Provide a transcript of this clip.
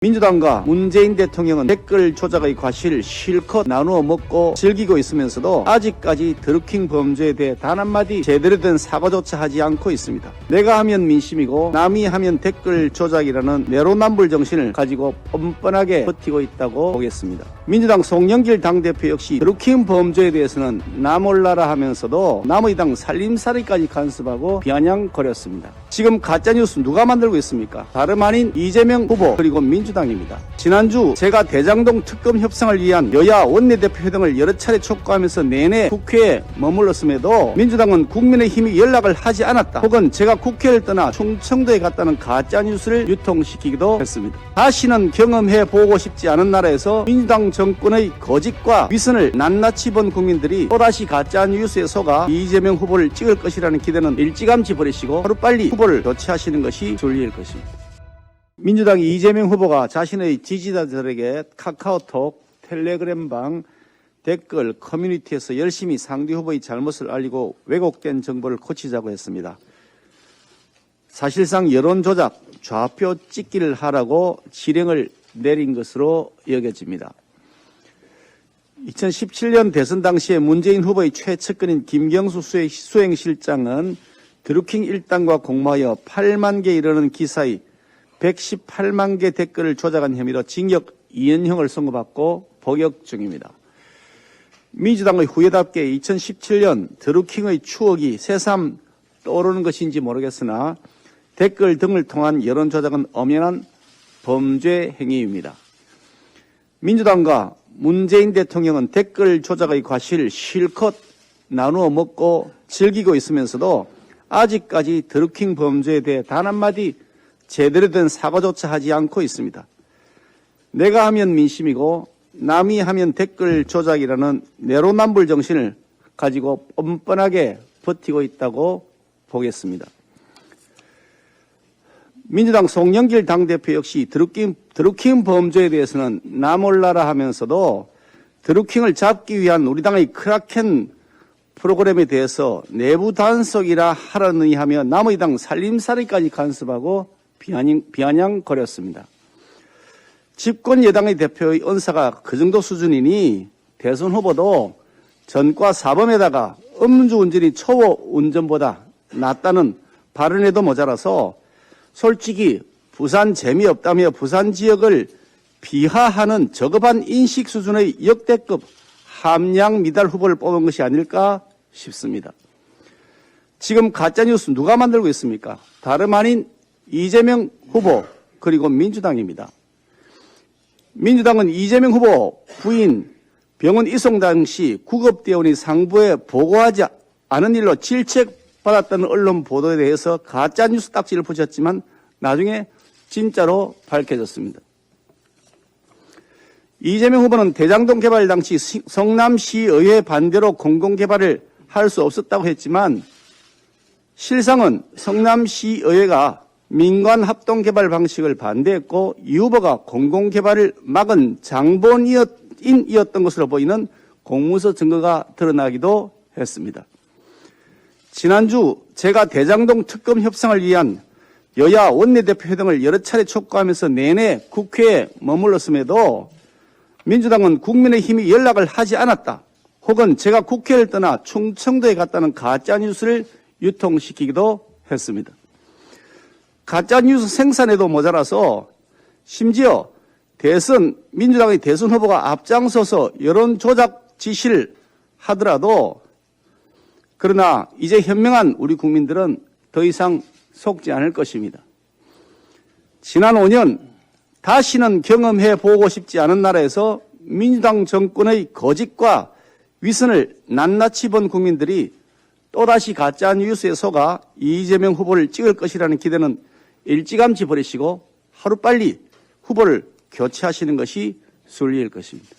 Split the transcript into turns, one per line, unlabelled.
민주당과 문재인 대통령은 댓글 조작의 과실을 실컷 나누어 먹고 즐기고 있으면서도 아직까지 드루킹 범죄에 대해 단 한마디 제대로 된 사과조차 하지 않고 있습니다. 내가 하면 민심이고 남이 하면 댓글 조작이라는 내로남불 정신을 가지고 뻔뻔하게 버티고 있다고 보겠습니다. 민주당 송영길 당대표 역시 드루킹 범죄에 대해서는 나 몰라라 하면서도 남의 당 살림살이까지 간섭하고 비아냥거렸습니다. 지금 가짜뉴스 누가 만들고 있습니까? 다름 아닌 이재명 후보 그리고 민주당입니다. 지난주 제가 대장동 특검 협상을 위한 여야 원내대표 회동을 여러 차례 촉구하면서 내내 국회에 머물렀음에도 민주당은 국민의힘이 연락을 하지 않았다, 혹은 제가 국회를 떠나 충청도에 갔다는 가짜뉴스를 유통시키기도 했습니다. 다시는 경험해보고 싶지 않은 나라에서 민주당 정권의 거짓과 위선을 낱낱이 본 국민들이 또다시 가짜뉴스에 속아 이재명 후보를 찍을 것이라는 기대는 일찌감치 버리시고 하루빨리 후보를 교체하시는 것이 진리일 것입니다. 민주당 이재명 후보가 자신의 지지자들에게 카카오톡, 텔레그램방, 댓글, 커뮤니티에서 열심히 상대 후보의 잘못을 알리고 왜곡된 정보를 고치자고 했습니다. 사실상 여론조작, 좌표 찍기를 하라고 지령을 내린 것으로 여겨집니다. 2017년 대선 당시에 문재인 후보의 최측근인 김경수 수행실장은 드루킹 일당과 공모하여 8만 개 이르는 기사의 118만 개 댓글을 조작한 혐의로 징역 2년형을 선고받고 복역 중입니다. 민주당의 후예답게 2017년 드루킹의 추억이 새삼 떠오르는 것인지 모르겠으나 댓글 등을 통한 여론조작은 엄연한 범죄 행위입니다. 민주당과 문재인 대통령은 댓글 조작의 과실을 실컷 나누어 먹고 즐기고 있으면서도 아직까지 드루킹 범죄에 대해 단 한마디 제대로 된 사과조차 하지 않고 있습니다. 내가 하면 민심이고 남이 하면 댓글 조작이라는 내로남불 정신을 가지고 뻔뻔하게 버티고 있다고 보겠습니다. 민주당 송영길 당대표 역시 드루킹 범죄에 대해서는 나 몰라라 하면서도 드루킹을 잡기 위한 우리 당의 크라켄 프로그램에 대해서 내부 단속이라 하라느니 하며 남의 당 살림살이까지 간섭하고 비아냥거렸습니다. 집권 여당의 대표의 언사가 그 정도 수준이니 대선 후보도 전과 사범에다가 음주운전이 초보 운전보다 낫다는 발언에도 모자라서 솔직히 부산 재미없다며 부산 지역을 비하하는 저급한 인식 수준의 역대급 함량 미달 후보를 뽑은 것이 아닐까 싶습니다. 지금 가짜뉴스 누가 만들고 있습니까? 다름 아닌 이재명 후보 그리고 민주당입니다. 민주당은 이재명 후보 부인 병원 이송 당시 구급대원이 상부에 보고하지 않은 일로 질책받았다는 언론 보도에 대해서 가짜뉴스 딱지를 붙였지만 나중에 진짜로 밝혀졌습니다. 이재명 후보는 대장동 개발 당시 성남시의회 반대로 공공개발을 할 수 없었다고 했지만 실상은 성남시의회가 민관합동개발 방식을 반대했고 이 후보가 공공개발을 막은 장본인이었던 것으로 보이는 공문서 증거가 드러나기도 했습니다. 지난주 제가 대장동 특검 협상을 위한 여야 원내대표 회동을 여러 차례 촉구하면서 내내 국회에 머물렀음에도 민주당은 국민의힘이 연락을 하지 않았다, 혹은 제가 국회를 떠나 충청도에 갔다는 가짜뉴스를 유통시키기도 했습니다. 가짜뉴스 생산에도 모자라서 심지어 민주당의 대선 후보가 앞장서서 여론조작 지시를 하더라도 그러나 이제 현명한 우리 국민들은 더 이상 속지 않을 것입니다. 지난 5년 다시는 경험해보고 싶지 않은 나라에서 민주당 정권의 거짓과 위선을 낱낱이 본 국민들이 또다시 가짜뉴스에 속아 이재명 후보를 찍을 것이라는 기대는 일찌감치 버리시고 하루빨리 후보를 교체하시는 것이 순리일 것입니다.